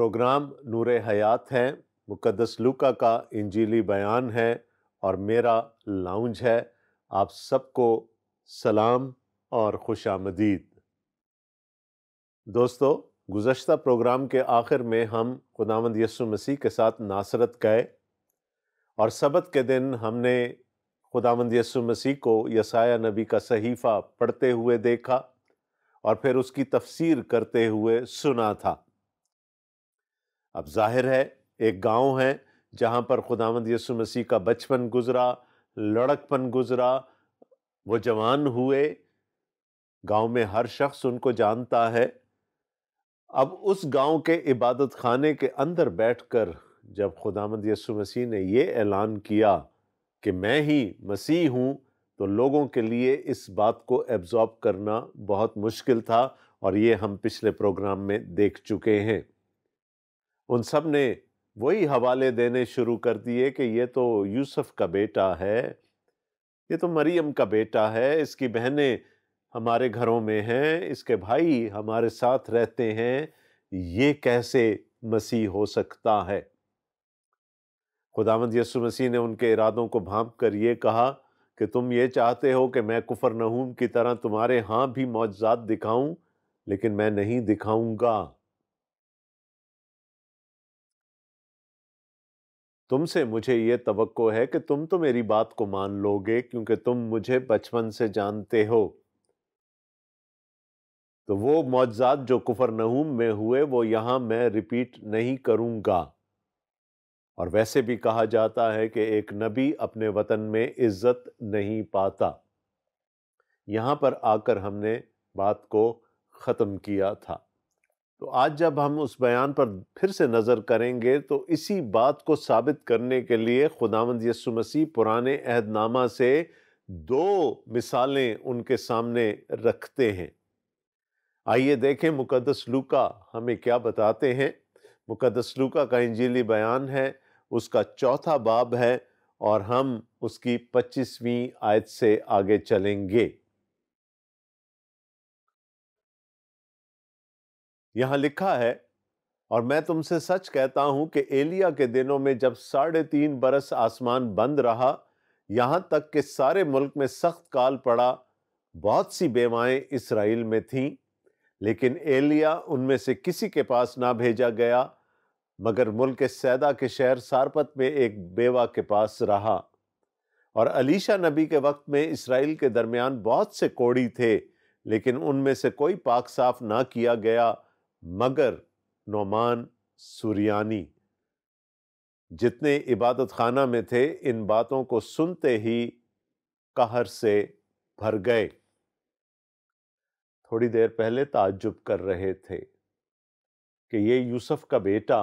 Programme نور حیات ہے، مقدس لوکا کا انجیلی بیان ہے اور میرا لاؤنج ہے۔ آپ سب کو سلام اور خوش آمدید۔ دوستو، گزشتہ پروگرام کے آخر میں ہم خداوند یسوع مسیح کے ساتھ ناصرت گئے اور سبت کے دن ہم نے خداوند یسوع مسیح کو یسایہ نبی کا صحیفہ پڑھتے ہوئے دیکھا اور پھر اس کی تفسیر کرتے ہوئے سنا تھا۔ اب ظاہر ہے ایک گاؤں ہے جہاں پر خداوند یسوع مسیح کا بچپن گزرا، لڑکپن گزرا، وہ جوان ہوئے، گاؤں میں ہر شخص ان کو جانتا ہے۔ اب اس گاؤں کے عبادت خانے کے اندر بیٹھ کر جب خداوند یسوع مسیح نے یہ اعلان کیا کہ میں ہی مسیح ہوں، تو لوگوں کے لیے اس بات کو ایبزارب کرنا بہت مشکل تھا، اور یہ ہم پچھلے پروگرام میں دیکھ چکے ہیں۔ ان سب نے وہی حوالے دینے شروع کر دیے کہ یہ تو یوسف کا بیٹا ہے، یہ تو مریم کا بیٹا ہے، اس کی بہنیں ہمارے گھروں میں ہیں، اس کے بھائی ہمارے ساتھ رہتے ہیں، یہ کیسے مسیح ہو سکتا ہے؟ خداوند یسوع مسیح نے ان کے ارادوں کو بھانپ کر یہ کہا کہ تم یہ چاہتے ہو کہ میں کفرنہوم کی طرح تمہارے ہاں بھی معجزات دکھاؤں، لیکن میں نہیں دکھاؤں گا۔ تم سے مجھے یہ توقع ہے کہ تم تو میری بات کو مان لو گے، کیونکہ تم مجھے بچپن سے جانتے ہو۔ تو وہ معجزات جو کفرنہوم میں ہوئے وہ یہاں میں ریپیٹ نہیں کروں گا۔ اور ویسے بھی کہا جاتا ہے کہ ایک نبی اپنے وطن میں عزت نہیں پاتا۔ یہاں پر آ کر ہم نے بات کو ختم کیا تھا۔ تو آج جب ہم اس بیان پر پھر سے نظر کریں گے تو اسی بات کو ثابت کرنے کے لیے خداوند یسوع مسیح پرانے عہد نامہ سے دو مثالیں ان کے سامنے رکھتے ہیں۔ آئیے دیکھیں مقدس لوکا ہمیں کیا بتاتے ہیں۔ مقدس لوکا کا انجیلی بیان ہے، اس کا 4 باب ہے، اور ہم اس کی 25ویں آیت سے آگے چلیں گے۔ یہاں لکھا ہے، اور میں تم سے سچ کہتا ہوں کہ ایلیا کے دنوں میں جب 3.5 برس آسمان بند رہا، یہاں تک کہ سارے ملک میں سخت کال پڑا، بہت سی بیوائیں اسرائیل میں تھیں، لیکن ایلیا ان میں سے کسی کے پاس نہ بھیجا گیا، مگر ملک سیدا کے شہر سارپت میں ایک بیوہ کے پاس رہا۔ اور الیشا نبی کے وقت میں اسرائیل کے درمیان بہت سے کوڑی تھے، لیکن ان میں سے کوئی پاک صاف نہ کیا گیا مگر نعمان سوریانی۔ جتنے عبادت خانہ میں تھے ان باتوں کو سنتے ہی قہر سے بھر گئے۔ تھوڑی دیر پہلے تعجب کر رہے تھے کہ یہ یوسف کا بیٹا،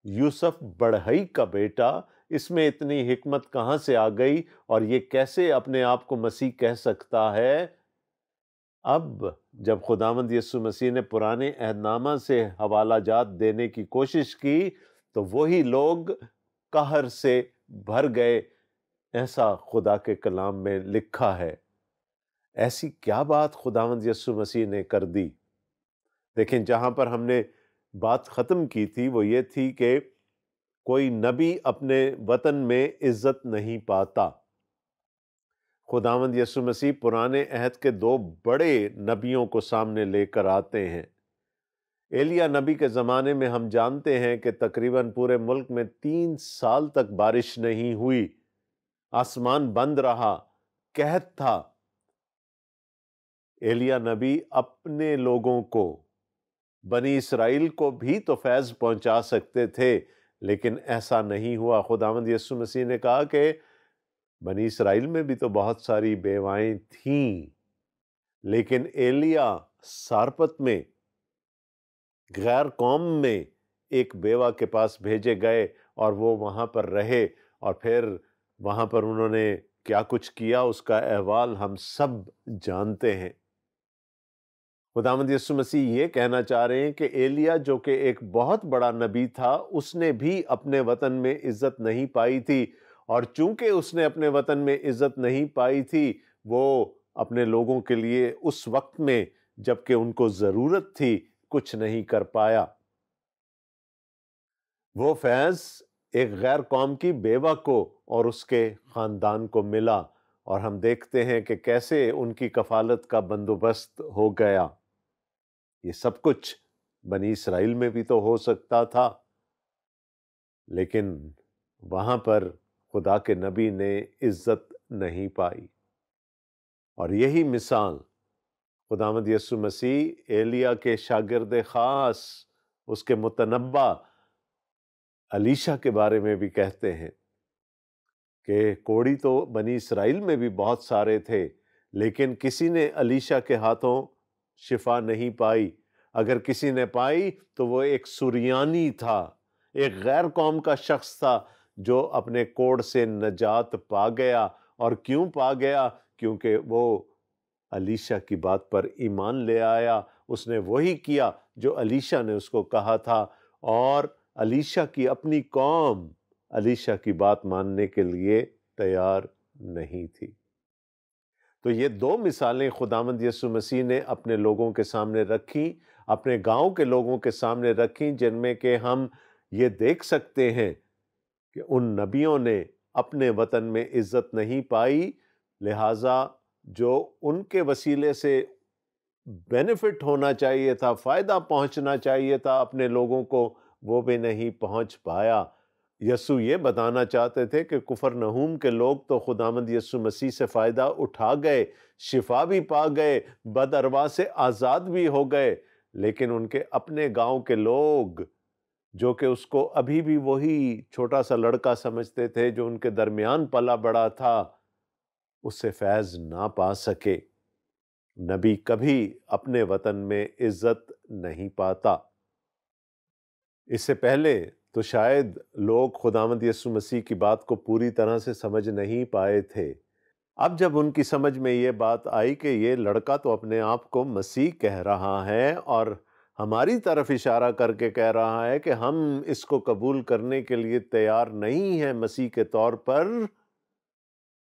یوسف بڑھئی کا بیٹا، اس میں اتنی حکمت کہاں سے آ گئی، اور یہ کیسے اپنے آپ کو مسیح کہہ سکتا ہے؟ اب جب خداوند یسوع مسیح نے پرانے عہد نامہ سے حوالہ جات دینے کی کوشش کی تو وہی لوگ قہر سے بھر گئے، ایسا خدا کے کلام میں لکھا ہے۔ ایسی کیا بات خداوند یسوع مسیح نے کر دی؟ دیکھیں، جہاں پر ہم نے بات ختم کی تھی وہ یہ تھی کہ کوئی نبی اپنے وطن میں عزت نہیں پاتا۔ خداوند یسوع مسیح پرانے عہد کے 2 بڑے نبیوں کو سامنے لے کر آتے ہیں۔ ایلیا نبی کے زمانے میں ہم جانتے ہیں کہ تقریباً پورے ملک میں 3 سال تک بارش نہیں ہوئی، آسمان بند رہا، قحط تھا۔ ایلیا نبی اپنے لوگوں کو، بنی اسرائیل کو بھی تو فیض پہنچا سکتے تھے، لیکن ایسا نہیں ہوا۔ خداوند یسوع مسیح نے کہا کہ بنی اسرائیل میں بھی تو بہت ساری بیوائیں تھیں، لیکن ایلیا سارپت میں غیر قوم میں ایک بیوہ کے پاس بھیجے گئے اور وہ وہاں پر رہے، اور پھر وہاں پر انہوں نے کیا کچھ کیا اس کا احوال ہم سب جانتے ہیں۔ خداوند یسوع مسیح یہ کہنا چاہ رہے ہیں کہ ایلیا جو کہ ایک بہت بڑا نبی تھا، اس نے بھی اپنے وطن میں عزت نہیں پائی تھی، اور چونکہ اس نے اپنے وطن میں عزت نہیں پائی تھی، وہ اپنے لوگوں کے لیے اس وقت میں جب کہ ان کو ضرورت تھی کچھ نہیں کر پایا۔ وہ فیض ایک غیر قوم کی بیوہ کو اور اس کے خاندان کو ملا، اور ہم دیکھتے ہیں کہ کیسے ان کی کفالت کا بندوبست ہو گیا۔ یہ سب کچھ بنی اسرائیل میں بھی تو ہو سکتا تھا، لیکن وہاں پر خدا کے نبی نے عزت نہیں پائی۔ اور یہی مثال خداوند یسوع مسیح ایلیا کے شاگرد خاص، اس کے متنبع الیشا کے بارے میں بھی کہتے ہیں کہ کوڑی تو بنی اسرائیل میں بھی بہت سارے تھے، لیکن کسی نے الیشا کے ہاتھوں شفا نہیں پائی۔ اگر کسی نے پائی تو وہ ایک سریانی تھا، ایک غیر قوم کا شخص تھا جو اپنے کوڑ سے نجات پا گیا۔ اور کیوں پا گیا؟ کیونکہ وہ الیشا کی بات پر ایمان لے آیا، اس نے وہی کیا جو الیشا نے اس کو کہا تھا، اور الیشا کی اپنی قوم الیشا کی بات ماننے کے لیے تیار نہیں تھی۔ تو یہ دو مثالیں خداوند یسوع مسیح نے اپنے لوگوں کے سامنے رکھی، اپنے گاؤں کے لوگوں کے سامنے رکھی، جن میں کہ ہم یہ دیکھ سکتے ہیں کہ ان نبیوں نے اپنے وطن میں عزت نہیں پائی، لہٰذا جو ان کے وسیلے سے بینیفٹ ہونا چاہیے تھا، فائدہ پہنچنا چاہیے تھا اپنے لوگوں کو، وہ بھی نہیں پہنچ پایا۔ یسوع یہ بتانا چاہتے تھے کہ کفرنہوم کے لوگ تو خداوند یسوع مسیح سے فائدہ اٹھا گئے، شفا بھی پا گئے، بد ارواح سے آزاد بھی ہو گئے، لیکن ان کے اپنے گاؤں کے لوگ جو کہ اس کو ابھی بھی وہی چھوٹا سا لڑکا سمجھتے تھے جو ان کے درمیان پلا بڑا تھا، اس سے فیض نہ پا سکے۔ نبی کبھی اپنے وطن میں عزت نہیں پاتا۔ اس سے پہلے تو شاید لوگ خداوند یسوع مسیح کی بات کو پوری طرح سے سمجھ نہیں پائے تھے۔ اب جب ان کی سمجھ میں یہ بات آئی کہ یہ لڑکا تو اپنے آپ کو مسیح کہہ رہا ہے اور ہماری طرف اشارہ کر کے کہہ رہا ہے کہ ہم اس کو قبول کرنے کے لیے تیار نہیں ہیں مسیح کے طور پر،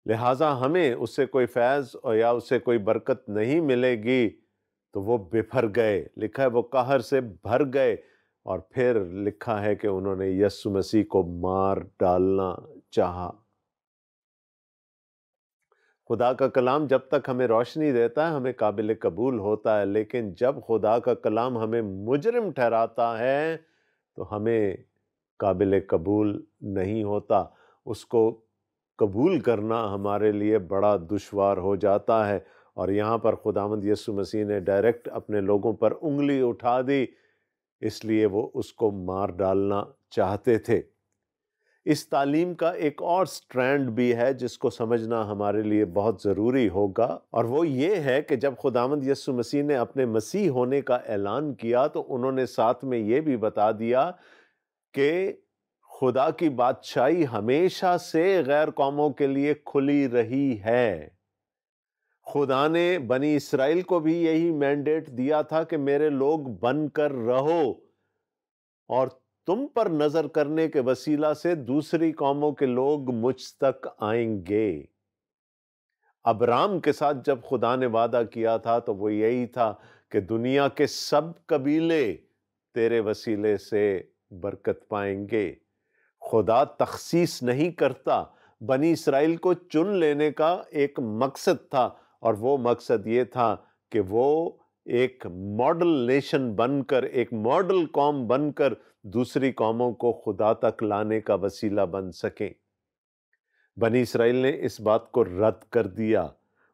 لہٰذا ہمیں اس سے کوئی فیض یا اس سے کوئی برکت نہیں ملے گی، تو وہ بپھر گئے۔ لکھا ہے وہ قہر سے بھر گئے، اور پھر لکھا ہے کہ انہوں نے یسوع مسیح کو مار ڈالنا چاہا۔ خدا کا کلام جب تک ہمیں روشنی دیتا ہے ہمیں قابل قبول ہوتا ہے، لیکن جب خدا کا کلام ہمیں مجرم ٹھہراتا ہے تو ہمیں قابل قبول نہیں ہوتا۔ اس کو قبول کرنا ہمارے لیے بڑا دشوار ہو جاتا ہے، اور یہاں پر خداوند یسوع مسیح نے ڈائریکٹ اپنے لوگوں پر انگلی اٹھا دی، اس لیے وہ اس کو مار ڈالنا چاہتے تھے۔ اس تعلیم کا ایک اور سٹرینڈ بھی ہے جس کو سمجھنا ہمارے لیے بہت ضروری ہوگا، اور وہ یہ ہے کہ جب خداوند یسوع مسیح نے اپنے مسیح ہونے کا اعلان کیا تو انہوں نے ساتھ میں یہ بھی بتا دیا کہ خدا کی بادشاہی ہمیشہ سے غیر قوموں کے لیے کھلی رہی ہے۔ خدا نے بنی اسرائیل کو بھی یہی مینڈیٹ دیا تھا کہ میرے لوگ بن کر رہو، اور تم پر نظر کرنے کے وسیلہ سے دوسری قوموں کے لوگ مجھ تک آئیں گے۔ ابرام کے ساتھ جب خدا نے وعدہ کیا تھا تو وہ یہی تھا کہ دنیا کے سب قبیلے تیرے وسیلے سے برکت پائیں گے۔ خدا تخصیص نہیں کرتا، بنی اسرائیل کو چن لینے کا ایک مقصد تھا، اور وہ مقصد یہ تھا کہ وہ ایک ماڈل نیشن بن کر، ایک ماڈل قوم بن کر دوسری قوموں کو خدا تک لانے کا وسیلہ بن سکیں۔ بنی اسرائیل نے اس بات کو رد کر دیا۔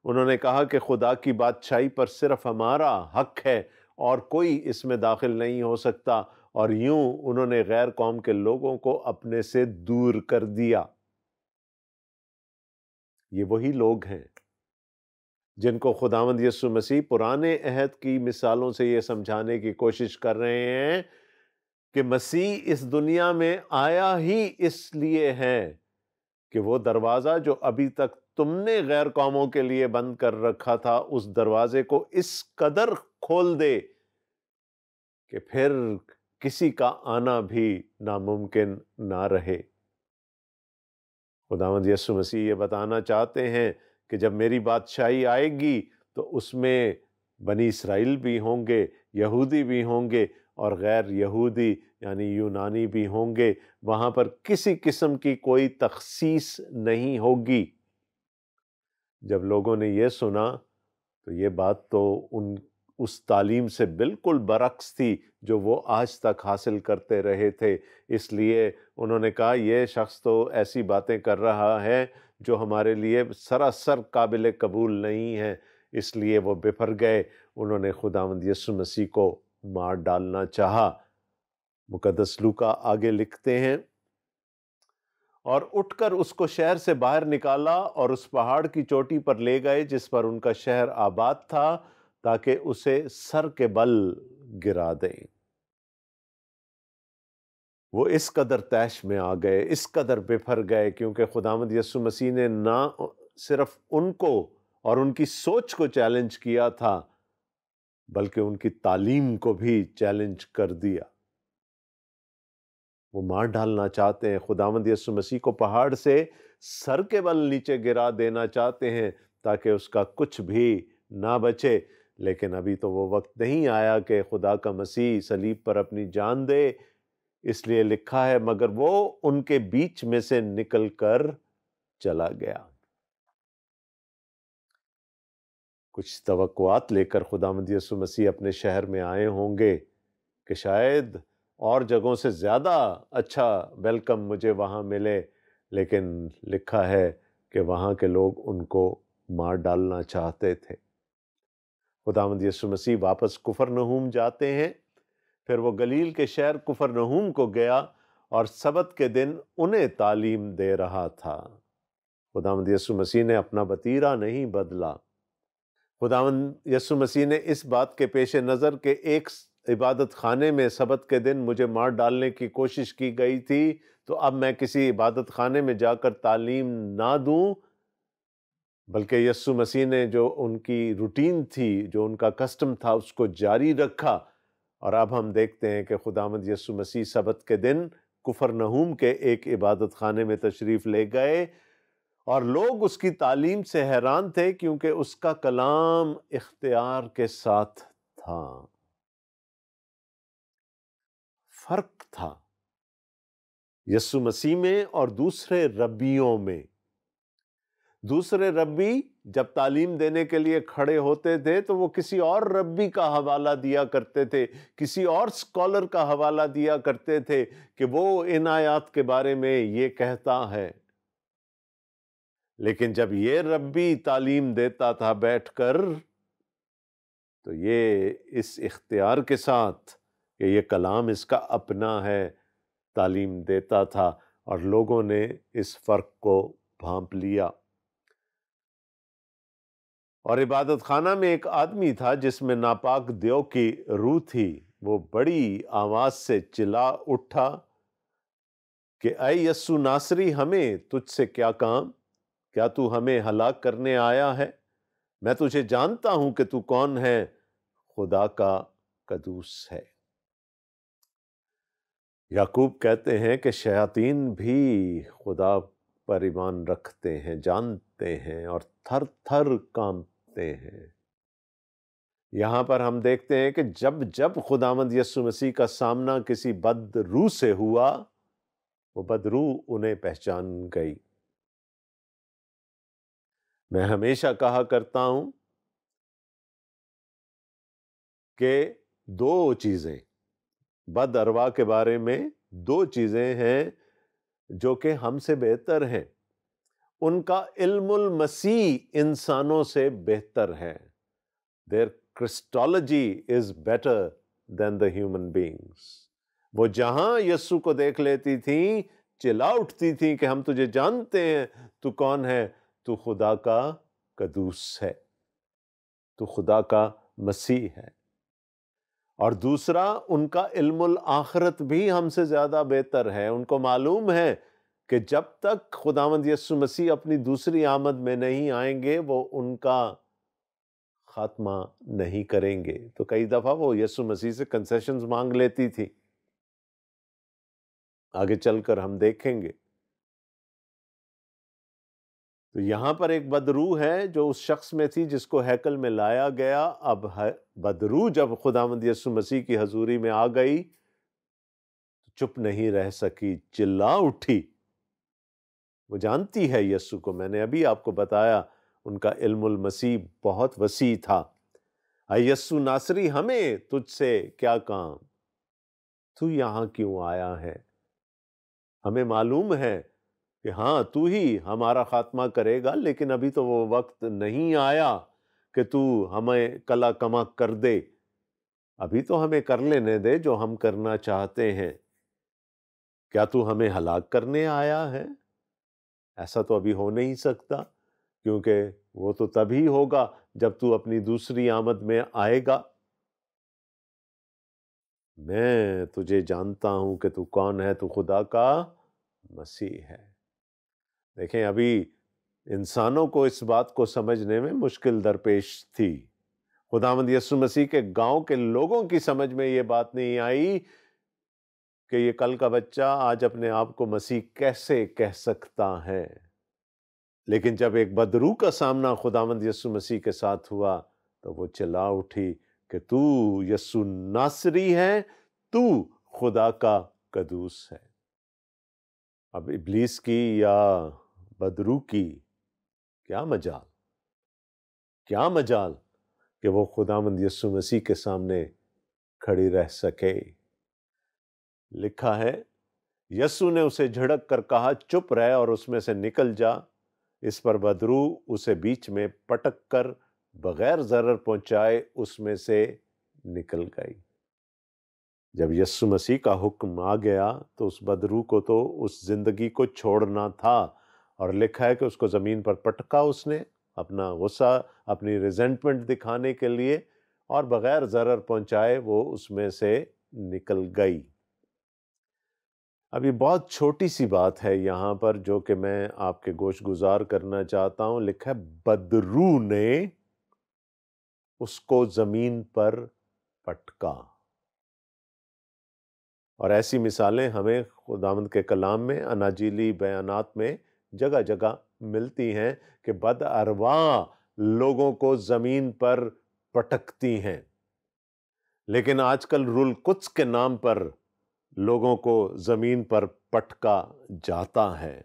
انہوں نے کہا کہ خدا کی بادشاہی پر صرف ہمارا حق ہے اور کوئی اس میں داخل نہیں ہو سکتا، اور یوں انہوں نے غیر قوم کے لوگوں کو اپنے سے دور کر دیا۔ یہ وہی لوگ ہیں جن کو خداوند یسوع مسیح پرانے عہد کی مثالوں سے یہ سمجھانے کی کوشش کر رہے ہیں کہ مسیح اس دنیا میں آیا ہی اس لیے ہے کہ وہ دروازہ جو ابھی تک تم نے غیر قوموں کے لیے بند کر رکھا تھا، اس دروازے کو اس قدر کھول دے کہ پھر کسی کا آنا بھی ناممکن نہ رہے۔ خداوند یسوع مسیح یہ بتانا چاہتے ہیں کہ جب میری بادشاہی آئے گی تو اس میں بنی اسرائیل بھی ہوں گے، یہودی بھی ہوں گے، اور غیر یہودی یعنی یونانی بھی ہوں گے، وہاں پر کسی قسم کی کوئی تخصیص نہیں ہوگی۔ جب لوگوں نے یہ سنا تو یہ بات تو اس تعلیم سے بالکل برعکس تھی جو وہ آج تک حاصل کرتے رہے تھے، اس لیے انہوں نے کہا یہ شخص تو ایسی باتیں کر رہا ہے جو ہمارے لیے سراسر قابل قبول نہیں ہے، اس لیے وہ بپھر گئے، انہوں نے خداوند یسوع مسیح کو مار ڈالنا چاہا۔ مقدس لوکا آگے لکھتے ہیں، اور اٹھ کر اس کو شہر سے باہر نکالا اور اس پہاڑ کی چوٹی پر لے گئے جس پر ان کا شہر آباد تھا، تاکہ اسے سر کے بل گرا دیں۔ وہ اس قدر طیش میں آ گئے، اس قدر بپھر گئے، کیونکہ خداوند یسوع مسیح نے نہ صرف ان کو اور ان کی سوچ کو چیلنج کیا تھا بلکہ ان کی تعلیم کو بھی چیلنج کر دیا۔ وہ مار ڈالنا چاہتے ہیں، خداوند یسوع مسیح کو پہاڑ سے سر کے بل نیچے گرا دینا چاہتے ہیں تاکہ اس کا کچھ بھی نہ بچے، لیکن ابھی تو وہ وقت نہیں آیا کہ خدا کا مسیح صلیب پر اپنی جان دے، اس لیے لکھا ہے مگر وہ ان کے بیچ میں سے نکل کر چلا گیا۔ کچھ توقعات لے کر خداوند یسوع مسیح اپنے شہر میں آئے ہوں گے کہ شاید اور جگہوں سے زیادہ اچھا ویلکم مجھے وہاں ملے، لیکن لکھا ہے کہ وہاں کے لوگ ان کو مار ڈالنا چاہتے تھے۔ خداوند یسوع مسیح واپس کفرنہوم جاتے ہیں، پھر وہ گلیل کے شہر کفرنہوم کو گیا اور سبت کے دن انہیں تعلیم دے رہا تھا۔ خداوند یسوع مسیح نے اپنا وتیرہ نہیں بدلا۔ خداوند یسوع مسیح نے اس بات کے پیش نظر کہ ایک عبادت خانے میں سبت کے دن مجھے مار ڈالنے کی کوشش کی گئی تھی، تو اب میں کسی عبادت خانے میں جا کر تعلیم نہ دوں، بلکہ یسوع مسیح نے جو ان کی روٹین تھی، جو ان کا کسٹم تھا، اس کو جاری رکھا۔ اور اب ہم دیکھتے ہیں کہ خداوند یسوع مسیح سبت کے دن کفرنہوم کے ایک عبادت خانے میں تشریف لے گئے، اور لوگ اس کی تعلیم سے حیران تھے کیونکہ اس کا کلام اختیار کے ساتھ تھا۔ فرق تھا یسوع مسیح میں اور دوسرے ربیوں میں۔ دوسرے ربی جب تعلیم دینے کے لیے کھڑے ہوتے تھے تو وہ کسی اور ربی کا حوالہ دیا کرتے تھے، کسی اور سکولر کا حوالہ دیا کرتے تھے کہ وہ ان آیات کے بارے میں یہ کہتا ہے۔ لیکن جب یہ ربی تعلیم دیتا تھا بیٹھ کر، تو یہ اس اختیار کے ساتھ کہ یہ کلام اس کا اپنا ہے تعلیم دیتا تھا، اور لوگوں نے اس فرق کو بھانپ لیا۔ اور عبادت خانہ میں ایک آدمی تھا جس میں ناپاک دیو کی روح تھی، وہ بڑی آواز سے چلا اٹھا کہ اے یسوع ناصری، ہمیں تجھ سے کیا کام؟ کیا تو ہمیں ہلاک کرنے آیا ہے؟ میں تجھے جانتا ہوں کہ تو کون ہے، خدا کا قدوس ہے۔ یعقوب کہتے ہیں کہ شیاطین بھی خدا پر ایمان رکھتے ہیں، جانتے ہیں اور تھر تھر کانپتے ہیں۔ یہاں پر ہم دیکھتے ہیں کہ جب خداوند یسوع مسیح کا سامنا کسی بد روح سے ہوا، وہ بد روح انہیں پہچان گئی۔ میں ہمیشہ کہا کرتا ہوں کہ دو چیزیں بد ارواح کے بارے میں، دو چیزیں ہیں جو کہ ہم سے بہتر ہیں۔ ان کا علم المسیح انسانوں سے بہتر ہے۔ Their Christology is better than the human beings۔ وہ جہاں یسوع کو دیکھ لیتی تھیں، چلا اٹھتی تھیں کہ ہم تجھے جانتے ہیں، تو کون ہے؟ تو خدا کا قدوس ہے، تو خدا کا مسیح ہے۔ اور دوسرا، ان کا علم الآخرت بھی ہم سے زیادہ بہتر ہے۔ ان کو معلوم ہے کہ جب تک خداوند یسوع مسیح اپنی دوسری آمد میں نہیں آئیں گے، وہ ان کا خاتمہ نہیں کریں گے۔ تو کئی دفعہ وہ یسوع مسیح سے کنسیشنز مانگ لیتی تھی، آگے چل کر ہم دیکھیں گے۔ تو یہاں پر ایک بدروح ہے جو اس شخص میں تھی جس کو ہیکل میں لایا گیا. اب بدروح جب خداوند یسوع مسیح کی حضوری میں آ گئی تو چپ نہیں رہ سکی، چلا اٹھی. وہ جانتی ہے یسوع کو، میں نے ابھی آپ کو بتایا ان کا علم المسیح بہت وسیع تھا. اے یسوع ناصری، ہمیں تجھ سے کیا کام، تو یہاں کیوں آیا ہے؟ ہمیں معلوم ہے کہ ہاں تو ہی ہمارا خاتمہ کرے گا، لیکن ابھی تو وہ وقت نہیں آیا کہ تو ہمیں کلا کما کر دے. ابھی تو ہمیں کر لینے دے جو ہم کرنا چاہتے ہیں. کیا تو ہمیں ہلاک کرنے آیا ہے؟ ایسا تو ابھی ہو نہیں سکتا، کیونکہ وہ تو تبھی ہوگا جب تو اپنی دوسری آمد میں آئے گا. میں تجھے جانتا ہوں کہ تو کون ہے، تو خدا کا مسیح ہے. دیکھیں، ابھی انسانوں کو اس بات کو سمجھنے میں مشکل درپیش تھی. خداوند یسوع مسیح کے گاؤں کے لوگوں کی سمجھ میں یہ بات نہیں آئی کہ یہ کل کا بچہ آج اپنے آپ کو مسیح کیسے کہہ سکتا ہے. لیکن جب ایک بدروح کا سامنا خداوند یسوع مسیح کے ساتھ ہوا تو وہ چلا اٹھی کہ تو یسوع ناصری ہے، تو خدا کا قدوس ہے. اب ابلیس کی یا بدروح کی کیا مجال کہ وہ خداوند یسوع مسیح کے سامنے کھڑی رہ سکے. لکھا ہے، یسوع نے اسے جھڑک کر کہا، چپ رہ اور اس میں سے نکل جا. اس پر بدروح اسے بیچ میں پٹک کر بغیر ضرر پہنچائے اس میں سے نکل گئی. جب یسوع مسیح کا حکم آ گیا تو اس بدروح کو تو اس زندگی کو چھوڑنا تھا، اور لکھا ہے کہ اس کو زمین پر پٹکا اس نے اپنا غصہ، اپنی ریزنٹمنٹ دکھانے کے لیے، اور بغیر ضرر پہنچائے وہ اس میں سے نکل گئی. ابھی بہت چھوٹی سی بات ہے یہاں پر جو کہ میں آپ کے گوش گزار کرنا چاہتا ہوں. لکھا ہے بدروح نے اس کو زمین پر پٹکا. اور ایسی مثالیں ہمیں خداوند کے کلام میں، اناجیلی بیانات میں جگہ جگہ ملتی ہیں کہ بد ارواح لوگوں کو زمین پر پٹکتی ہیں. لیکن آج کل روح القدس کے نام پر لوگوں کو زمین پر پٹکا جاتا ہے.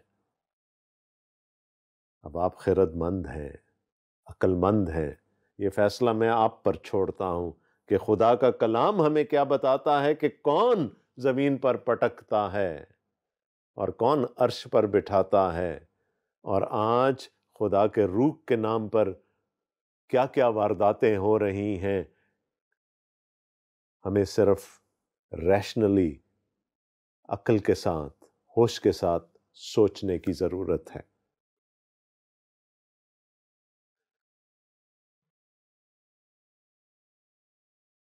اب آپ خرد مند ہیں، عقل مند ہیں. یہ فیصلہ میں آپ پر چھوڑتا ہوں کہ خدا کا کلام ہمیں کیا بتاتا ہے کہ کون زمین پر پٹکتا ہے اور کون عرش پر بٹھاتا ہے. اور آج خدا کے روح کے نام پر کیا کیا وارداتیں ہو رہی ہیں. ہمیں صرف ریشنلی، عقل کے ساتھ، ہوش کے ساتھ سوچنے کی ضرورت ہے.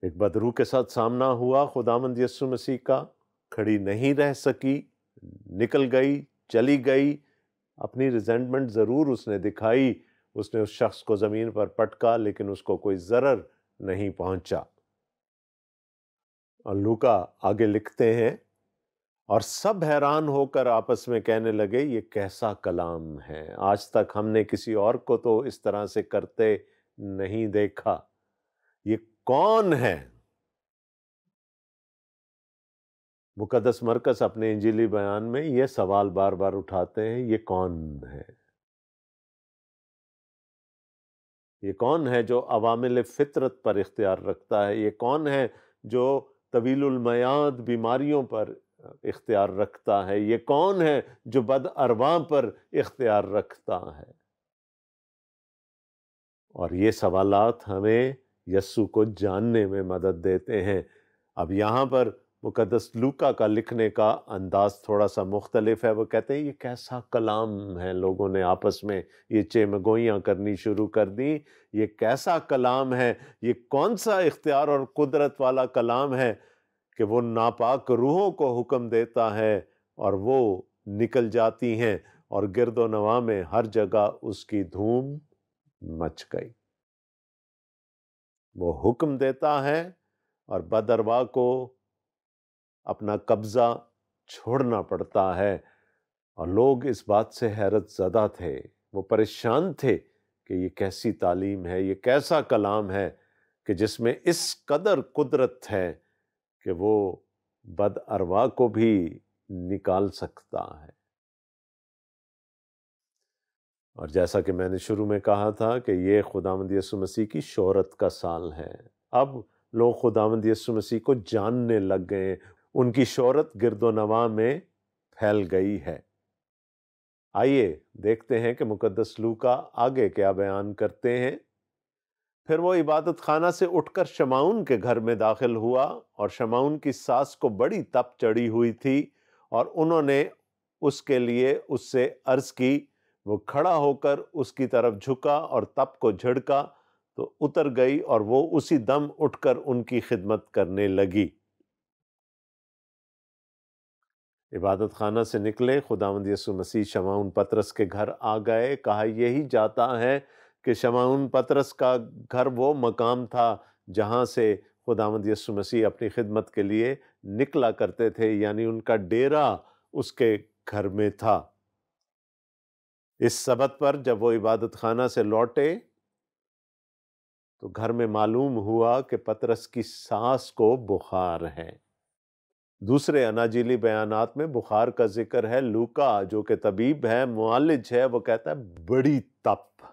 ایک بدروح کے ساتھ سامنا ہوا خداوند یسوع مسیح کا، کھڑی نہیں رہ سکی، نکل گئی، چلی گئی. اپنی ریزنٹمنٹ ضرور اس نے دکھائی، اس نے اس شخص کو زمین پر پٹکا، لیکن اس کو کوئی ضرر نہیں پہنچا. اور لوکا آگے لکھتے ہیں، اور سب حیران ہو کر آپس میں کہنے لگے، یہ کیسا کلام ہے، آج تک ہم نے کسی اور کو تو اس طرح سے کرتے نہیں دیکھا. یہ کون ہے؟ مقدس مرکز اپنے انجیلی بیان میں یہ سوال بار بار اٹھاتے ہیں، یہ کون ہے؟ یہ کون ہے جو عوامل فطرت پر اختیار رکھتا ہے؟ یہ کون ہے جو طویل المیعاد بیماریوں پر اختیار رکھتا ہے؟ یہ کون ہے جو بد ارواح پر اختیار رکھتا ہے؟ اور یہ سوالات ہمیں یسوع کو جاننے میں مدد دیتے ہیں. اب یہاں پر مقدس لوکا کا لکھنے کا انداز تھوڑا سا مختلف ہے. وہ کہتے ہیں یہ کیسا کلام ہے. لوگوں نے آپس میں یہ چیمگوئیاں کرنی شروع کر دیں. یہ کیسا کلام ہے، یہ کون سا اختیار اور قدرت والا کلام ہے کہ وہ ناپاک روحوں کو حکم دیتا ہے اور وہ نکل جاتی ہیں، اور گرد و نواح میں ہر جگہ اس کی دھوم مچ گئی. وہ حکم دیتا ہے اور بد ارواح کو اپنا قبضہ چھوڑنا پڑتا ہے. اور لوگ اس بات سے حیرت زدہ تھے وہ پریشان تھے کہ یہ کیسی تعلیم ہے، یہ کیسا کلام ہے کہ جس میں اس قدر قدرت ہے کہ وہ بد ارواح کو بھی نکال سکتا ہے۔ اور جیسا کہ میں نے شروع میں کہا تھا کہ یہ خداوند یسوع مسیح کی شہرت کا سال ہے۔ اب لوگ خداوند یسوع مسیح کو جاننے لگ گئے ہیں، ان کی شہرت گرد و نواح میں پھیل گئی ہے۔ آئیے دیکھتے ہیں کہ مقدس لوکا آگے کیا بیان کرتے ہیں۔ پھر وہ عبادت خانہ سے اٹھ کر شمعون کے گھر میں داخل ہوا، اور شمعون کی ساس کو بڑی تپ چڑھی ہوئی تھی، اور انہوں نے اس کے لیے اس سے عرض کی۔ وہ کھڑا ہو کر اس کی طرف جھکا اور تپ کو جھڑکا تو اتر گئی، اور وہ اسی دم اٹھ کر ان کی خدمت کرنے لگی۔ عبادت خانہ سے نکلے، خداوند یسوع مسیح شمعون پطرس کے گھر آ گئے۔ کہا یہی جاتا ہے کہ شمعون پطرس کا گھر وہ مقام تھا جہاں سے خداوند یسوع مسیح اپنی خدمت کے لیے نکلا کرتے تھے، یعنی ان کا ڈیرا اس کے گھر میں تھا۔ اس سبت پر جب وہ عبادت خانہ سے لوٹے تو گھر میں معلوم ہوا کہ پطرس کی ساس کو بخار ہے۔ دوسرے اناجیلی بیانات میں بخار کا ذکر ہے۔ لوکا جو کہ طبیب ہے، معالج ہے، وہ کہتا ہے بڑی تپ۔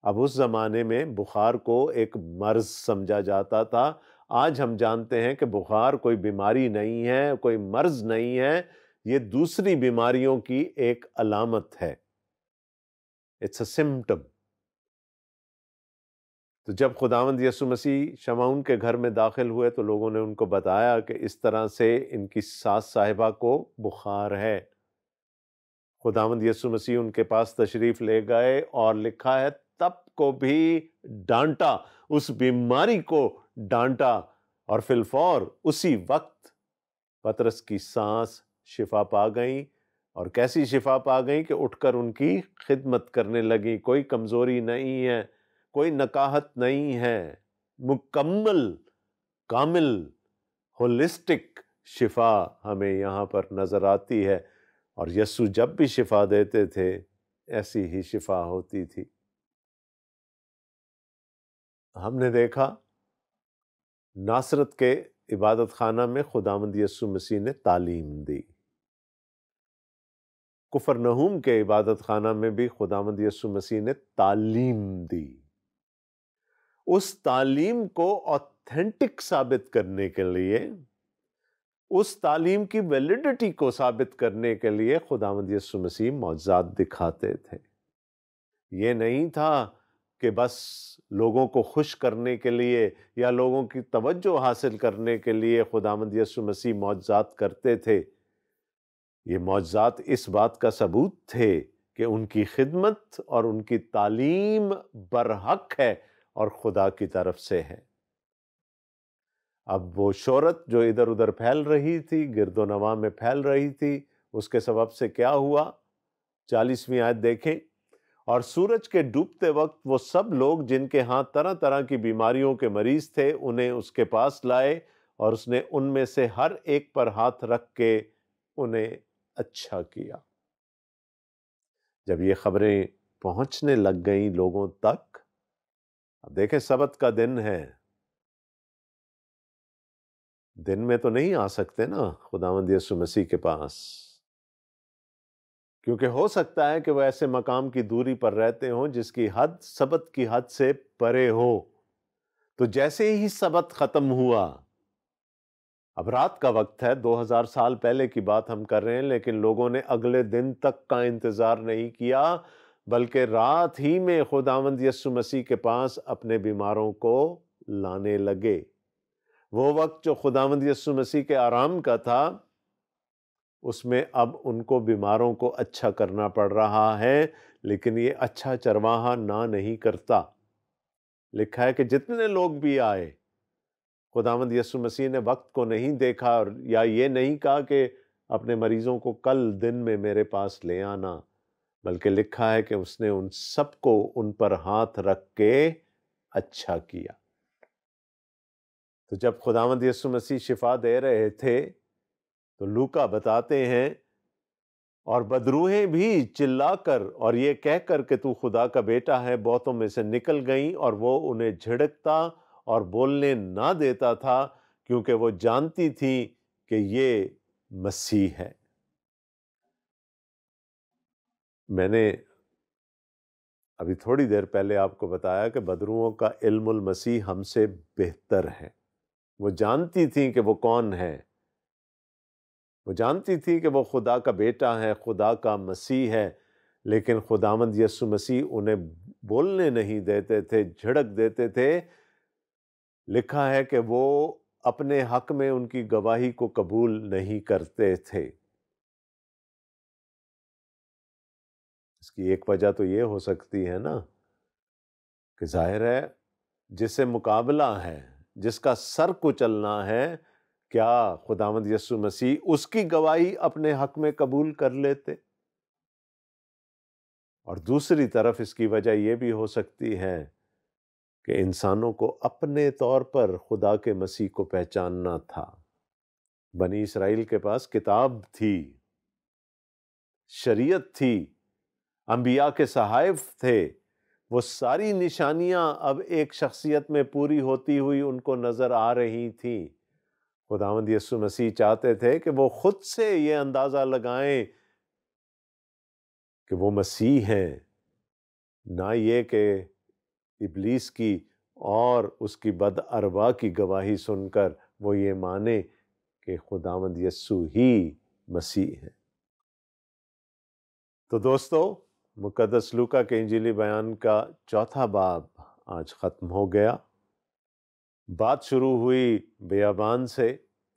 اب اس زمانے میں بخار کو ایک مرض سمجھا جاتا تھا۔ آج ہم جانتے ہیں کہ بخار کوئی بیماری نہیں ہے، کوئی مرض نہیں ہے، یہ دوسری بیماریوں کی ایک علامت ہے۔ It's a symptom. تو جب خداوند یسوع مسیح شمعون کے گھر میں داخل ہوئے تو لوگوں نے ان کو بتایا کہ اس طرح سے ان کی ساس صاحبہ کو بخار ہے۔ خداوند یسوع مسیح ان کے پاس تشریف لے گئے، اور لکھا ہے تب کو بھی ڈانٹا، اس بیماری کو ڈانٹا، اور فی الفور اسی وقت پطرس کی سانس شفا پا گئیں۔ اور کیسی شفا پا گئیں کہ اٹھ کر ان کی خدمت کرنے لگیں۔ کوئی کمزوری نہیں ہے، کوئی نکاہت نہیں ہے، مکمل، کامل، ہولسٹک شفا ہمیں یہاں پر نظر آتی ہے۔ اور یسوع جب بھی شفا دیتے تھے ایسی ہی شفا ہوتی تھی۔ ہم نے دیکھا ناصرت کے عبادت خانہ میں خداوند یسوع مسیح نے تعلیم دی۔ کفرنہوم کے عبادت خانہ میں بھی خداوند یسوع مسیح نے تعلیم دی۔ اس تعلیم کو آتھینٹک ثابت کرنے کے لیے، اس تعلیم کی ویلیڈیٹی کو ثابت کرنے کے لیے خداوند یسوع مسیح معجزات دکھاتے تھے۔ یہ نہیں تھا کہ بس لوگوں کو خوش کرنے کے لیے یا لوگوں کی توجہ حاصل کرنے کے لیے خداوند یسوع مسیح معجزات کرتے تھے۔ یہ معجزات اس بات کا ثبوت تھے کہ ان کی خدمت اور ان کی تعلیم برحق ہے اور خدا کی طرف سے ہے۔ اب وہ شہرت جو ادھر ادھر پھیل رہی تھی، گرد و نواح میں پھیل رہی تھی، اس کے سبب سے کیا ہوا؟ 40ویں آیت دیکھیں۔ اور سورج کے ڈوبتے وقت وہ سب لوگ جن کے ہاں طرح طرح کی بیماریوں کے مریض تھے انہیں اس کے پاس لائے، اور اس نے ان میں سے ہر ایک پر ہاتھ رکھ کے انہیں اچھا کیا۔ جب یہ خبریں پہنچنے لگ گئیں لوگوں تک، اب دیکھیں سبت کا دن ہے، دن میں تو نہیں آ سکتے نا خداوند یسوع مسیح کے پاس، کیونکہ ہو سکتا ہے کہ وہ ایسے مقام کی دوری پر رہتے ہوں جس کی حد سبت کی حد سے پرے ہو۔ تو جیسے ہی سبت ختم ہوا، اب رات کا وقت ہے، 2000 سال پہلے کی بات ہم کر رہے ہیں، لیکن لوگوں نے اگلے دن تک کا انتظار نہیں کیا، بلکہ رات ہی میں خداوند یسوع مسیح کے پاس اپنے بیماروں کو لانے لگے۔ وہ وقت جو خداوند یسوع مسیح کے آرام کا تھا، اس میں اب ان کو بیماروں کو اچھا کرنا پڑ رہا ہے، لیکن یہ اچھا چرواہا نہ نہیں کرتا۔ لکھا ہے کہ جتنے لوگ بھی آئے، خداوند یسوع مسیح نے وقت کو نہیں دیکھا یا یہ نہیں کہا کہ اپنے مریضوں کو کل دن میں میرے پاس لے آنا، بلکہ لکھا ہے کہ اس نے ان سب کو ان پر ہاتھ رکھ کے اچھا کیا۔ تو جب خداوند یسوع مسیح شفا دے رہے تھے تو لوکا بتاتے ہیں اور بدروہیں بھی چلا کر اور یہ کہہ کر کہ تو خدا کا بیٹا ہے بہتوں میں سے نکل گئیں، اور وہ انہیں جھڑکتا اور بولنے نہ دیتا تھا کیونکہ وہ جانتی تھی کہ یہ مسیح ہے۔ میں نے ابھی تھوڑی دیر پہلے آپ کو بتایا کہ بدروؤں کا علم المسیح ہم سے بہتر ہے۔ وہ جانتی تھیں کہ وہ کون ہے، وہ جانتی تھی کہ وہ خدا کا بیٹا ہے، خدا کا مسیح ہے، لیکن خداوند یسوع مسیح انہیں بولنے نہیں دیتے تھے، جھڑک دیتے تھے۔ لکھا ہے کہ وہ اپنے حق میں ان کی گواہی کو قبول نہیں کرتے تھے۔ اس کی ایک وجہ تو یہ ہو سکتی ہے نا کہ ظاہر ہے جس سے مقابلہ ہے، جس کا سر کچلنا ہے، کیا خداوند یسوع مسیح اس کی گواہی اپنے حق میں قبول کر لیتے؟ اور دوسری طرف اس کی وجہ یہ بھی ہو سکتی ہے کہ انسانوں کو اپنے طور پر خدا کے مسیح کو پہچاننا تھا۔ بنی اسرائیل کے پاس کتاب تھی، شریعت تھی، انبیاء کے صحائف تھے، وہ ساری نشانیاں اب ایک شخصیت میں پوری ہوتی ہوئی ان کو نظر آ رہی تھیں۔ خداوند یسوع مسیح چاہتے تھے کہ وہ خود سے یہ اندازہ لگائیں کہ وہ مسیح ہیں، نہ یہ کہ ابلیس کی اور اس کی بد ارواح کی گواہی سن کر وہ یہ مانے کہ خداوند یسوع ہی مسیح ہے۔ تو دوستو، مقدس لوکا کے انجیلی بیان کا 4 باب آج ختم ہو گیا۔ بات شروع ہوئی بیابان سے،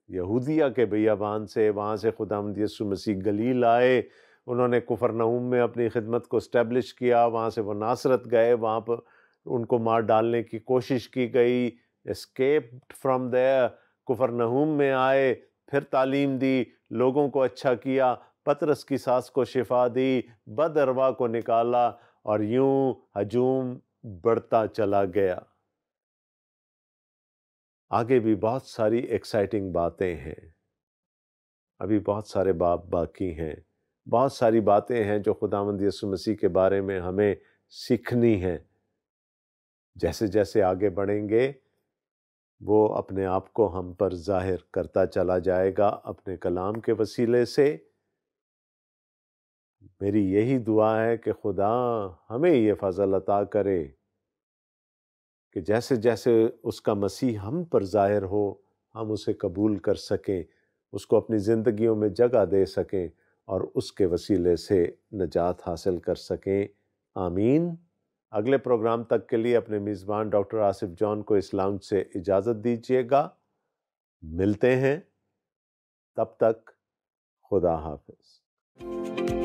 یہودیہ کے بیابان سے، وہاں سے خداوند یسوع مسیح گلیل آئے، انہوں نے کفرنہوم میں اپنی خدمت کو اسٹیبلش کیا، وہاں سے وہ ناصرت گئے، وہاں پر ان کو مار ڈالنے کی کوشش کی گئی، اسکیپڈ فرام دیئر، کفرنہوم میں آئے، پھر تعلیم دی، لوگوں کو اچھا کیا، پطرس کی ساس کو شفا دی، بد ارواح کو نکالا، اور یوں ہجوم بڑھتا چلا گیا۔ آگے بھی بہت ساری ایکسائٹنگ باتیں ہیں، ابھی بہت سارے باب باقی ہیں، بہت ساری باتیں ہیں جو خداوند یسوع مسیح کے بارے میں ہمیں سیکھنی ہیں۔ جیسے جیسے آگے بڑھیں گے وہ اپنے آپ کو ہم پر ظاہر کرتا چلا جائے گا اپنے کلام کے وسیلے سے۔ میری یہی دعا ہے کہ خدا ہمیں یہ فضل عطا کرے کہ جیسے جیسے اس کا مسیح ہم پر ظاہر ہو، ہم اسے قبول کر سکیں، اس کو اپنی زندگیوں میں جگہ دے سکیں اور اس کے وسیلے سے نجات حاصل کر سکیں۔ آمین۔ اگلے پروگرام تک کے لیے اپنے میزبان ڈاکٹر آصف جان کو اس لاؤنج سے اجازت دیجیے گا۔ ملتے ہیں، تب تک خدا حافظ۔